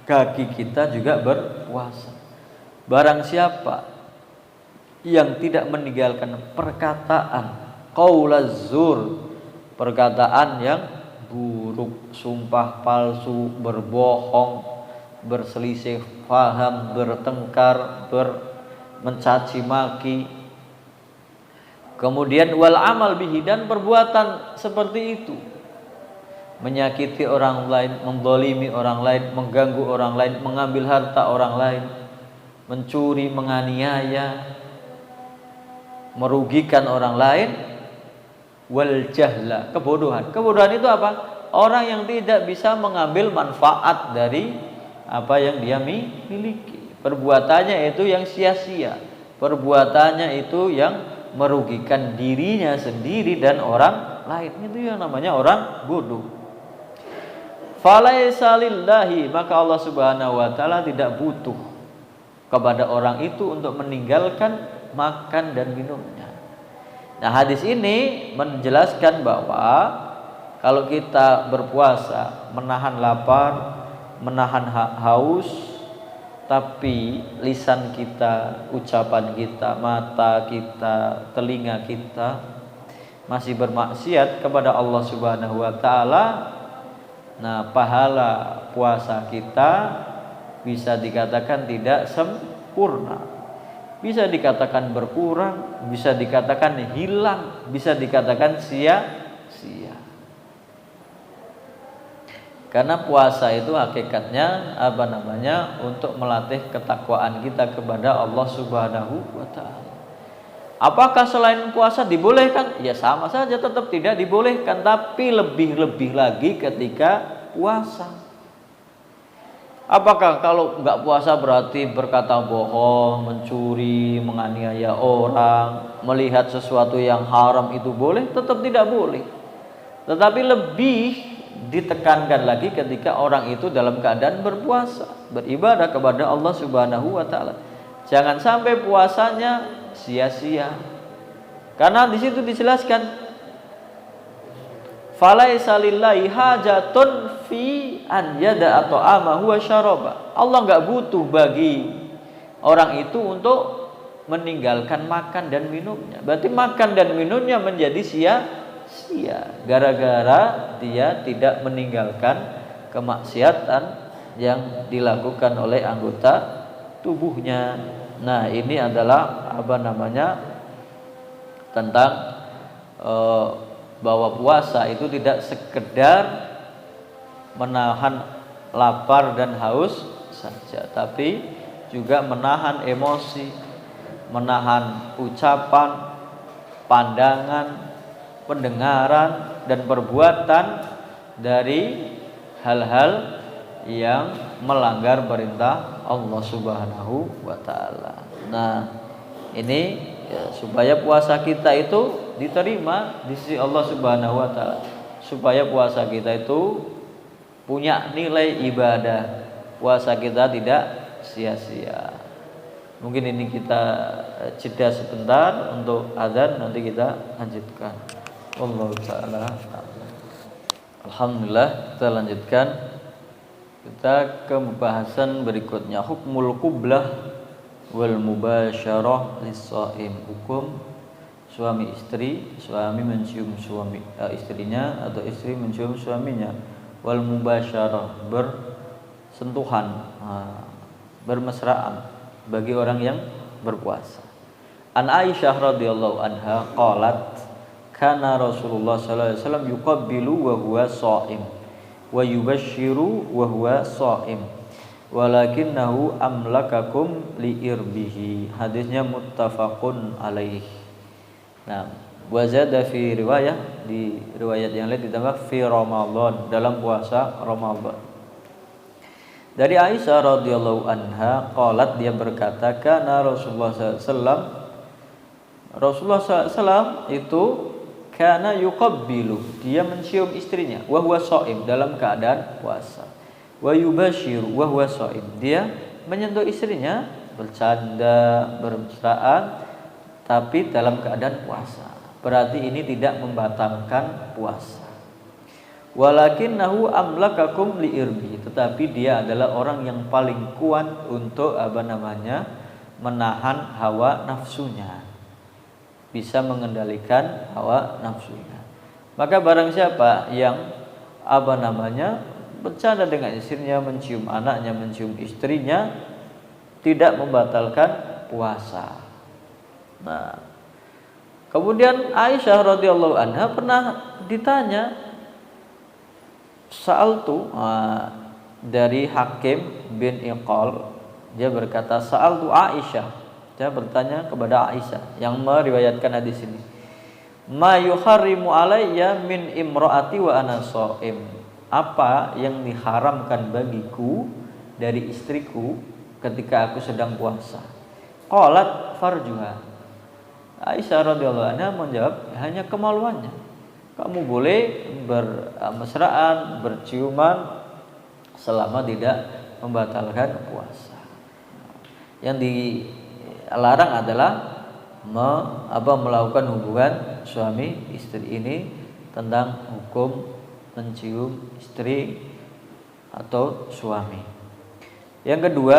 kaki kita juga berpuasa. Barang siapa yang tidak meninggalkan perkataan qaulaz zur, perkataan yang buruk, sumpah palsu, berbohong, berselisih paham, bertengkar, mencaci maki, kemudian wal amal bihi, dan perbuatan seperti itu, menyakiti orang lain, menzalimi orang lain, mengganggu orang lain, mengambil harta orang lain, mencuri, menganiaya, merugikan orang lain, wal jahla, kebodohan. Kebodohan itu apa? Orang yang tidak bisa mengambil manfaat dari apa yang dia miliki. Perbuatannya itu yang sia-sia, perbuatannya itu yang merugikan dirinya sendiri dan orang lain. Itu yang namanya orang bodoh. Falaisa lillahi, maka Allah Subhanahu wa taala tidak butuh kepada orang itu untuk meninggalkan makan dan minumnya. Nah, hadis ini menjelaskan bahwa kalau kita berpuasa, menahan lapar, menahan haus, tapi lisan kita, ucapan kita, mata kita, telinga kita masih bermaksiat kepada Allah Subhanahu wa taala, nah pahala puasa kita bisa dikatakan tidak sempurna, bisa dikatakan berkurang, bisa dikatakan hilang, bisa dikatakan sia-sia. Karena puasa itu hakikatnya untuk melatih ketakwaan kita kepada Allah Subhanahu wa taala. Apakah selain puasa dibolehkan? Ya sama saja, tetap tidak dibolehkan, tapi lebih-lebih lagi ketika puasa. Apakah kalau enggak puasa berarti berkata bohong, mencuri, menganiaya orang, melihat sesuatu yang haram itu boleh? Tetap tidak boleh. Tetapi lebih ditekankan lagi ketika orang itu dalam keadaan berpuasa, beribadah kepada Allah Subhanahu wa taala. Jangan sampai puasanya sia-sia. Karena di situ dijelaskan falaisa lillahi hajatun fi an yada'a ta'amahu wa syaraba. Allah enggak butuh bagi orang itu untuk meninggalkan makan dan minumnya. Berarti makan dan minumnya menjadi sia-sia gara-gara dia tidak meninggalkan kemaksiatan yang dilakukan oleh anggota tubuhnya. Nah, ini adalah tentang bahwa puasa itu tidak sekedar menahan lapar dan haus saja, tapi juga menahan emosi, menahan ucapan, pandangan, pendengaran, dan perbuatan dari hal-hal yang melanggar perintah Allah Subhanahu wa taala. Nah, ini ya, supaya puasa kita itu diterima di sisi Allah Subhanahu wa taala, supaya puasa kita itu punya nilai ibadah, puasa kita tidak sia-sia. Mungkin ini kita jeda sebentar untuk azan, nanti kita lanjutkan. Wallahu taala. Alhamdulillah, kita lanjutkan. Kita ke pembahasan berikutnya, hukmul qublah wal mubasyarah lis-shaim. Hukum suami istri, suami mencium istrinya atau istri mencium suaminya. Wal mubasyarah, bersentuhan, bermesraan bagi orang yang berpuasa. An Aisyah radhiyallahu anha qalat kana Rasulullah sallallahu alaihi wasallam yuqabbilu wa huwa shaim wa yubashshiru wa huwa shaim walakinnahu amlakakum liirbihi. Hadisnya muttafaqun alaih. Nah, wazada fi riwayah, di riwayat yang lain ditambah fi Ramadan, dalam puasa Ramadan. Dari Aisyah radhiyallahu anha qalat, dia berkata, kana Rasulullah sallallahu SAW itu kana yuqabbilu, dia mencium istrinya, wa huwa shaim, dalam keadaan puasa. Wa yubashiru wa huwa shaim, dia menyentuh istrinya, bercanda, bermesraan, tapi dalam keadaan puasa. berarti ini tidak membatalkan puasa. Walakinnahu amlakakum liirbi, tetapi dia adalah orang yang paling kuat untuk menahan hawa nafsunya, bisa mengendalikan hawa nafsunya. Maka barang siapa yang bercanda dengan istrinya, mencium anaknya, mencium istrinya, tidak membatalkan puasa. Nah, kemudian Aisyah radhiyallahu anha pernah ditanya, Sa'altu dari Hakim bin Iqal, dia berkata Sa'altu Aisyah, dia bertanya kepada Aisyah yang meriwayatkan hadis ini, ma yuharrimu alayya min imraati wa ana shaim, apa yang diharamkan bagiku dari istriku ketika aku sedang puasa? Qalat farjuha. Aisyah radhiyallahu anha menjawab, hanya kemaluannya. Kamu boleh bermesraan, berciuman selama tidak membatalkan puasa. Yang dilarang adalah melakukan hubungan suami istri. Ini tentang hukum mencium istri atau suami. Yang kedua,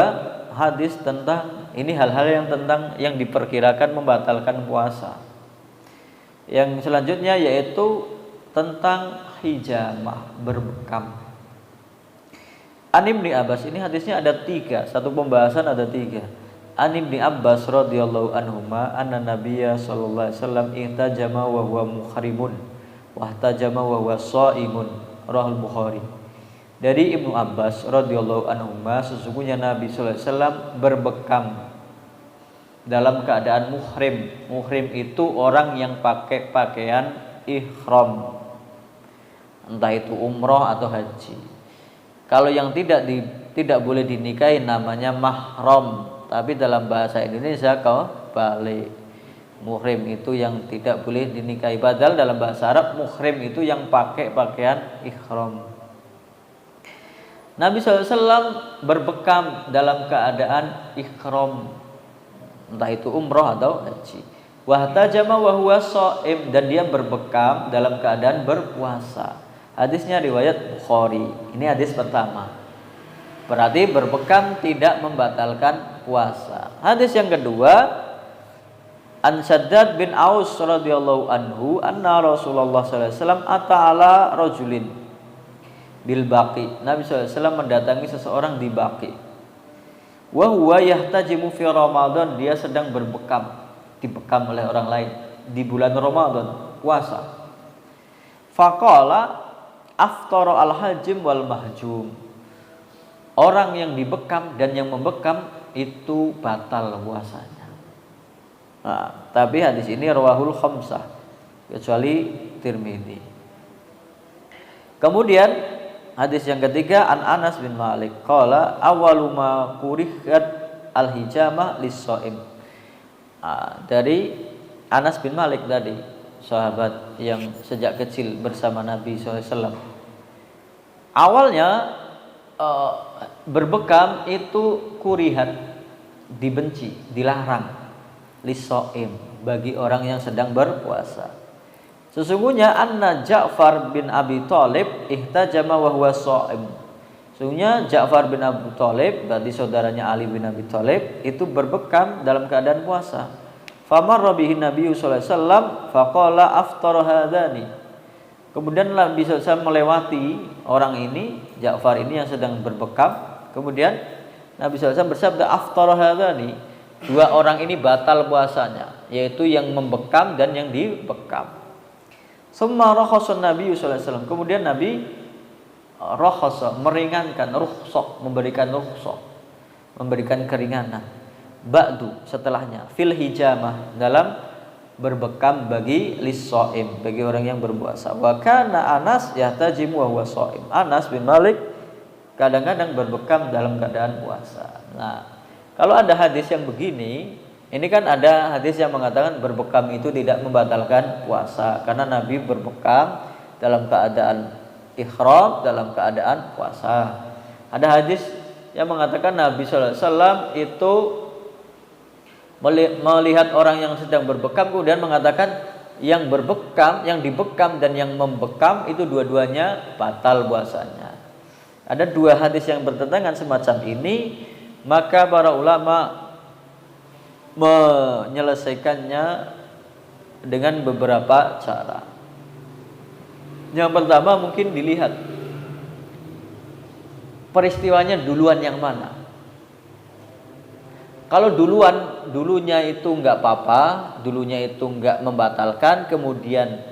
hadis tentang ini hal-hal yang diperkirakan membatalkan puasa. Yang selanjutnya yaitu tentang hijamah, berbekam. An Ibni Abbas, ini hadisnya ada 3, satu pembahasan ada 3. An Ibni Abbas radhiyallahu anhuma anna Nabiyya sallallahu alaihi wasallam ihtajama wa huwa muhrimun wa ihtajama wa huwa shaimun, rahul Bukhari. Dari Ibnu Abbas radhiyallahu anhuma, sesungguhnya Nabi sallallahu alaihi wasallam berbekam dalam keadaan muhrim. Muhrim itu orang yang pakai pakaian ihram, entah itu umroh atau haji. Kalau yang tidak boleh dinikahi namanya mahram, tapi dalam bahasa Indonesia balik. Muhrim itu yang tidak boleh dinikahi, padahal dalam bahasa Arab muhrim itu yang pakai pakaian ihram. Nabi SAW berbekam dalam keadaan ihram, entah itu umroh atau haji. Wahtajama wa huwa shaim, dan dia berbekam dalam keadaan berpuasa. Hadisnya riwayat Bukhari. Ini hadis pertama. Berarti berbekam tidak membatalkan puasa. Hadis yang kedua, An Shaddad bin Aus radhiyallahu anhu anna Rasulullah sallallahu alaihi wasallam ata'ala rajulin bil Baqi. Nabi sallallahu alaihi wasallam mendatangi seseorang di Baqi. Wa huwa yahtajimu fi Ramadan, dia sedang dibekam oleh orang lain di bulan Ramadan, puasa. Faqala aftara al-hajim wal mahjum. Orang yang dibekam dan yang membekam itu batal puasanya. Nah, tapi hadis ini rawahul khamsah kecuali Tirmidzi. Kemudian hadis yang ketiga, An Anas bin Malik qala awwalu ma kurihat al-hijamah lis-shaim. Dari Anas bin Malik tadi, sahabat yang sejak kecil bersama Nabi SAW. Awalnya berbekam itu kurihat, dibenci, dilarang, lis-shaim, bagi orang yang sedang berpuasa. Sesungguhnya anna Ja'far bin Abi Thalib ihtajama wa huwa shaim. Sesungguhnya Ja'far bin Abi Thalib, berarti saudaranya Ali bin Abi Thalib, itu berbekam dalam keadaan puasa. Famarra bihi Nabi sallallahu alaihi wasallam faqala aftara hadani. Kemudian Nabi SAW melewati orang ini, Ja'far ini yang sedang berbekam. Kemudian Nabi SAW bersabda aftara hadani. Dua orang ini batal puasanya, yaitu yang membekam dan yang dibekam. Summa rakhasan Nabi sallallahu alaihi wasallam. Kemudian Nabi rakhasa, meringankan, rukhsah, memberikan rukhsah, memberikan keringanan. Ba'du, setelahnya, fil hijamah, dalam berbekam bagi lis-shaim, bagi orang yang berpuasa. Wa kana Anas yahtajimu wa huwa shaim. Anas bin Malik kadang-kadang berbekam dalam keadaan puasa. Nah, kalau ada hadis yang begini, ini kan ada hadis yang mengatakan berbekam itu tidak membatalkan puasa, karena Nabi berbekam dalam keadaan ihram, dalam keadaan puasa. Ada hadis yang mengatakan Nabi sallallahu alaihi wasallam itu melihat orang yang sedang berbekam kemudian mengatakan yang berbekam, yang dibekam dan yang membekam itu dua-duanya batal puasanya. Ada dua hadis yang bertentangan semacam ini, maka para ulama menyelesaikannya dengan beberapa cara. Yang pertama mungkin dilihat peristiwanya duluan yang mana. Kalau dulunya itu nggak apa-apa, dulunya itu nggak membatalkan, kemudian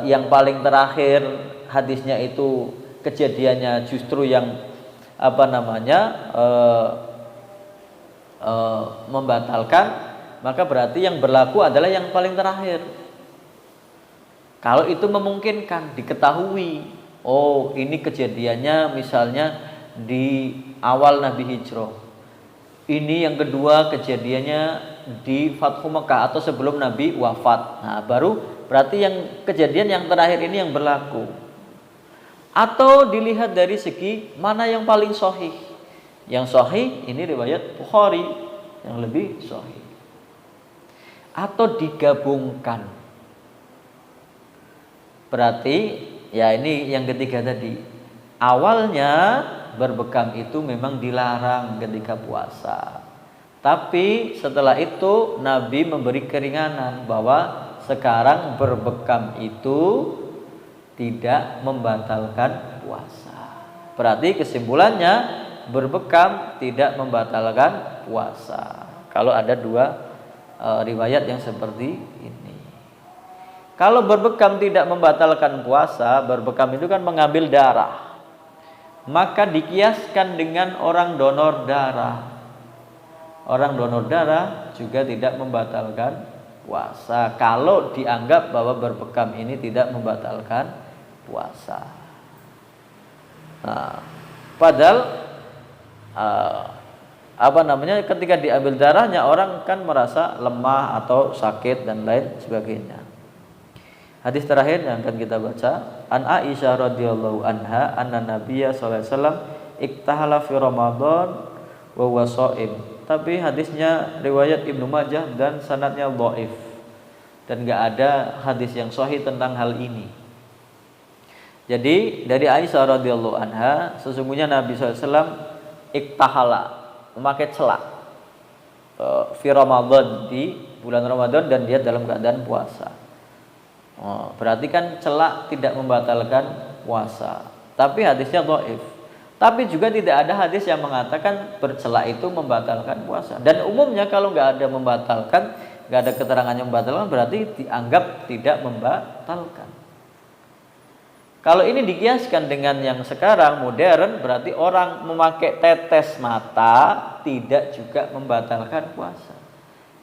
yang paling terakhir hadisnya itu kejadiannya justru yang membatalkan, maka berarti yang berlaku adalah yang paling terakhir. Kalau itu memungkinkan diketahui, oh ini kejadiannya misalnya di awal Nabi Hijrah. Ini yang kedua kejadiannya di Fathu Mekah atau sebelum Nabi wafat. Nah, baru berarti yang kejadian yang terakhir ini yang berlaku. Atau dilihat dari segi mana yang paling sahih. Yang sahih ini riwayat Bukhari yang lebih sahih. Atau digabungkan. Berarti ya ini yang ketiga tadi. Awalnya berbekam itu memang dilarang ketika puasa. Tapi setelah itu Nabi memberi keringanan bahwa sekarang berbekam itu tidak membatalkan puasa. Berarti kesimpulannya berbekam tidak membatalkan puasa. Kalau ada dua riwayat yang seperti ini. Kalau berbekam tidak membatalkan puasa, berbekam itu kan mengambil darah. Maka dikiaskan dengan orang donor darah. Orang donor darah juga tidak membatalkan puasa kalau dianggap bahwa berbekam ini tidak membatalkan puasa. Nah, padahal ketika diambil darahnya orang kan merasa lemah atau sakit dan lain sebagainya. Hadis terakhir yang akan kita baca, an Aisyah radhiyallahu anha anna Nabiyya sallallahu alaihi wasallam iktahala fi Ramadan wa huwa shaim. Tapi hadisnya riwayat Ibnu Majah dan sanadnya dhaif. Dan enggak ada hadis yang sahih tentang hal ini. Jadi dari Aisyah radhiyallahu anha, sesungguhnya Nabi sallallahu alaihi wasallam iktahala, memakai celak fi Ramadan, di bulan Ramadan dan dia dalam keadaan puasa. Berarti kan celak tidak membatalkan puasa. Tapi hadisnya dhaif. Tapi juga tidak ada hadis yang mengatakan bercelak itu membatalkan puasa. Dan umumnya kalau nggak ada membatalkan, nggak ada keterangan yang membatalkan, berarti dianggap tidak membatalkan. Kalau ini dikiaskan dengan yang sekarang modern, berarti orang memakai tetes mata tidak juga membatalkan puasa.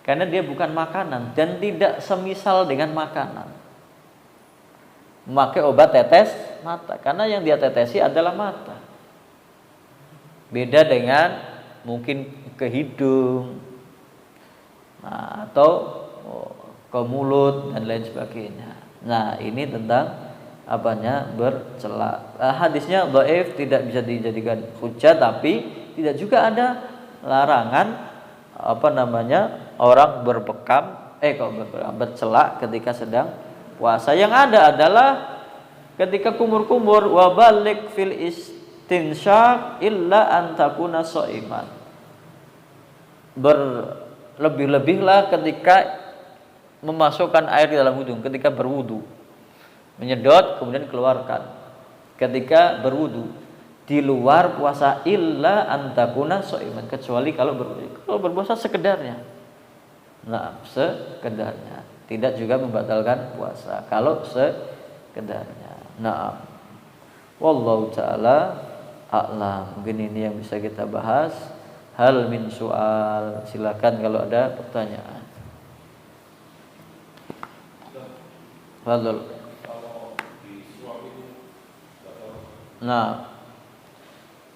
Karena dia bukan makanan dan tidak semisal dengan makanan. Memakai obat tetes mata karena yang dia tetesi adalah mata. Beda dengan mungkin ke hidung, atau ke mulut dan lain sebagainya. Nah, ini tentang bercelak. Hadisnya dhaif, tidak bisa dijadikan hujjah, tapi tidak juga ada larangan orang berbekam bercelak ketika sedang puasa. Yang ada adalah ketika kumur-kumur wa balik fil istinsyaq illa an takuna shaiman. Berlebih-lebihlah ketika memasukkan air di dalam hidung ketika berwudu. Menyedot kemudian keluarkan ketika berwudu di luar puasa illa an takuna shaiman, kecuali kalau berwudu. Kalau berpuasa sekedarnya. Nah, sekedarnya. Tidak juga membatalkan puasa kalau sekedarnya. Nah, wallahu taala a'lam. Mungkin ini yang bisa kita bahas. Hal min soal, silakan kalau ada pertanyaan. Fadhol. Nah,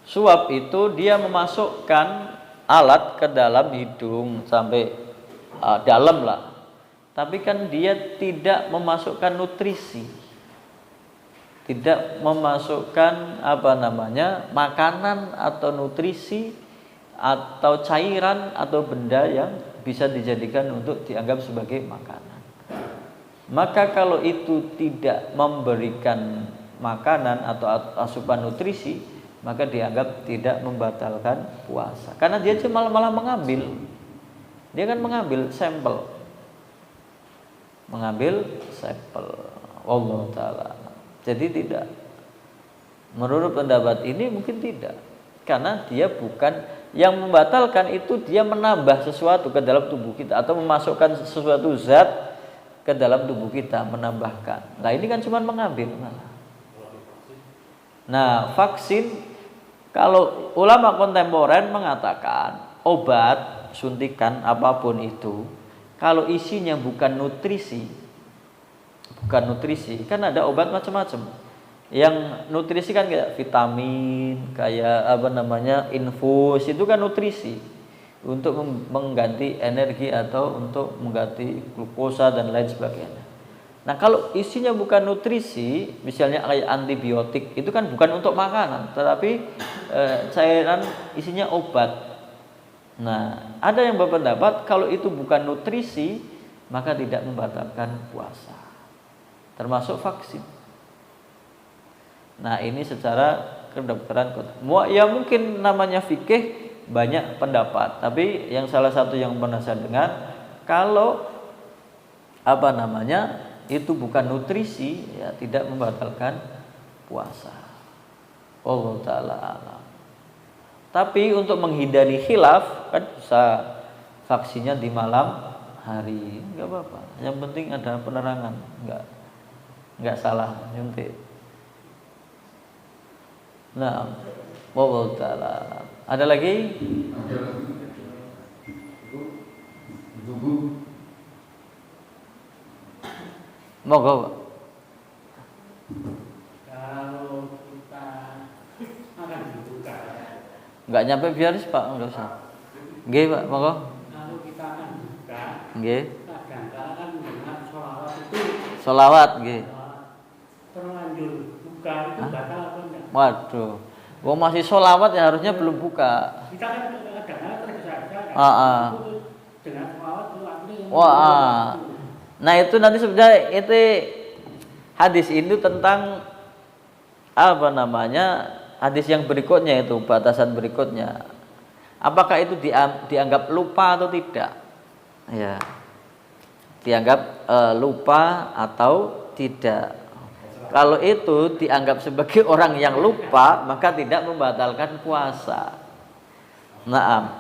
suap itu dia memasukkan alat ke dalam hidung sampai dalam lah. Tapi kan dia tidak memasukkan nutrisi, tidak memasukkan makanan atau nutrisi atau cairan atau benda yang bisa dijadikan untuk dianggap sebagai makanan. maka kalau itu tidak memberikan makanan atau asupan nutrisi, maka dianggap tidak membatalkan puasa. Karena dia cuma malah mengambil. Dia kan mengambil sampel. Allah taala. Jadi tidak. Menurut pendapat ini mungkin tidak. Karena dia bukan yang membatalkan, itu dia menambah sesuatu ke dalam tubuh kita atau memasukkan sesuatu zat ke dalam tubuh kita, menambahkan. Nah, ini kan cuma mengambil. Nah, vaksin, kalau ulama kontemporer mengatakan obat, suntikan apapun itu, kalau isinya bukan nutrisi, kan ada obat macam-macam. Yang nutrisi kan kayak vitamin, kayak infus, itu kan nutrisi untuk mengganti energi atau untuk mengganti glukosa dan lain sebagainya. Nah, kalau isinya bukan nutrisi, misalnya kayak antibiotik, itu kan bukan untuk makanan, tetapi cairan isinya obat. Nah, ada yang berpendapat kalau itu bukan nutrisi, maka tidak membatalkan puasa, termasuk vaksin. Nah, ini secara kedokteran. Ya mungkin namanya fikih banyak pendapat, tapi yang salah satu yang pernah saya dengar, kalau itu bukan nutrisi, ya tidak membatalkan puasa. Allah taala alam. Tapi untuk menghindari khilaf, kan bisa vaksinnya di malam hari, enggak apa-apa. Yang penting ada penerangan, enggak salah nyuntik. Nah, Allah taala. Ada lagi? Monggo, Pak. Kalau kita akan dibuka, enggak nyampe biaris, Pak, enggak usah. Nggih, Pak, monggo. kalau kita akan dibuka, Nggih. kadang-kadang kan mendengar sholawat itu. Sholawat, nggih. Terlanjur buka itu batal apa enggak? Waduh. Wong masih sholawat ya harusnya belum buka. Kita kan kadang-kadang tergesa-gesa. Dengan sholawat itu artinya. Wah. Nah, itu nanti sebenarnya itu hadis itu tentang hadis yang berikutnya, itu batasan berikutnya. Apakah itu dianggap lupa atau tidak? Ya. Dianggap lupa atau tidak. Kalau itu dianggap sebagai orang yang lupa, maka tidak membatalkan puasa. Naam.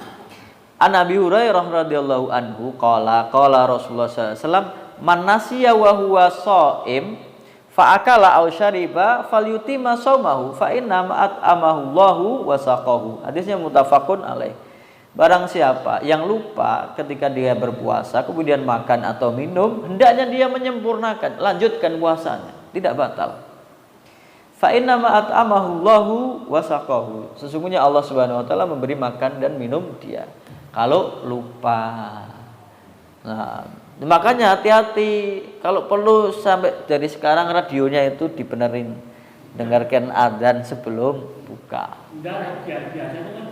An Abi Hurairah radhiyallahu anhu qala Rasulullah sallallahu alaihi wasallam, man nasiya wa huwa shaim fa akala aw syariba falyutima shaumahu fa inna at'amahu Allahu wa saqahu. Hadisnya muttafaqun alaih. Barang siapa yang lupa ketika dia berpuasa kemudian makan atau minum, hendaknya dia menyempurnakan, lanjutkan puasanya, tidak batal. Fa inna at'amahu Allahu wa saqahu. Sesungguhnya Allah Subhanahu wa taala memberi makan dan minum dia kalau lupa. Nah, makanya hati-hati, kalau perlu sampai dari sekarang radionya itu dibenerin, dengarkan adzan sebelum buka. Biasanya kan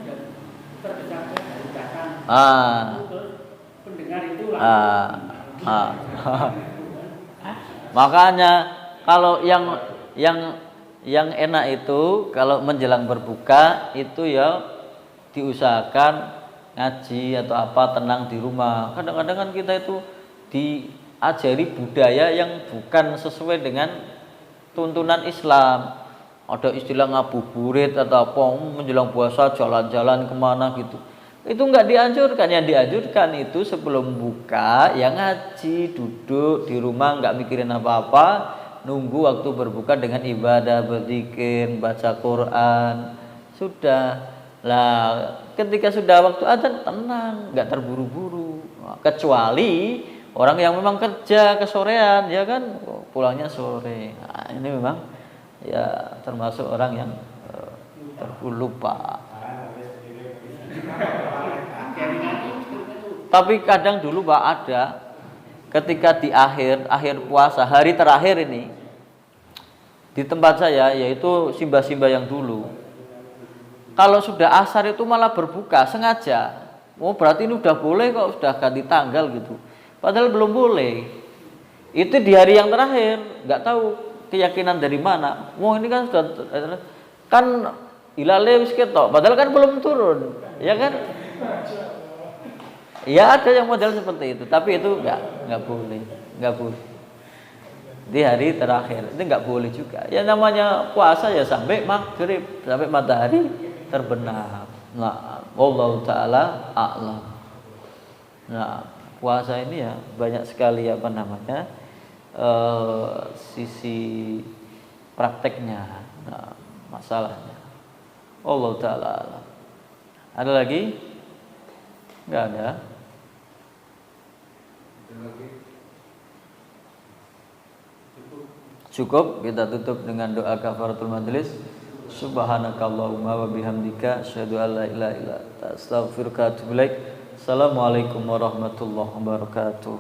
tergesa-gesa dari belakang. Pendengar itu Makanya kalau yang enak itu kalau menjelang berbuka itu ya diusahakan ngaji atau apa, tenang di rumah. Kadang-kadang kan kita itu diajari budaya yang bukan sesuai dengan tuntunan Islam. Ada istilah ngabuburit atau apa, menjelang puasa jalan-jalan kemana gitu. Itu enggak dianjurkan. Yang dianjurkan itu sebelum buka yang ngaji, duduk di rumah enggak mikirin apa-apa, nunggu waktu berbuka dengan ibadah, berzikir, baca Quran. Sudah. Lah, ketika sudah waktu adzan tenang, enggak terburu-buru. Kecuali orang yang memang kerja kesorean, ya kan, pulangnya sore. Nah, ini memang ya termasuk orang yang lupa. Tapi kadang dulu Pak ada ketika di akhir puasa, hari terakhir ini di tempat saya, yaitu Simba-Simba yang dulu, kalau sudah asar itu malah berbuka sengaja. Oh berarti ini udah boleh kok, sudah ganti tanggal gitu. Padahal belum boleh. Itu di hari yang terakhir, nggak tahu keyakinan dari mana. Wah ini kan sudah kan hilale wis ketok, padahal kan belum turun, ya kan? Ya ada yang model seperti itu, tapi itu nggak boleh, nggak boleh. Di hari terakhir itu nggak boleh juga. Ya namanya puasa ya sampai maghrib, sampai matahari terbenam. Nah, Allah Taala a'lam. Nah, puasa ini ya banyak sekali apa namanya sisi prakteknya, nah, masalahnya. Allah Taala a'lam. Ada lagi? Nggak ada. Cukup, kita tutup dengan doa kafaratul majlis. Subhanakallahumma wa bihamdika asyhadu an la ilaha illa anta astaghfiruka wa atubu ilaik. Assalamualaikum warahmatullahi wabarakatuh.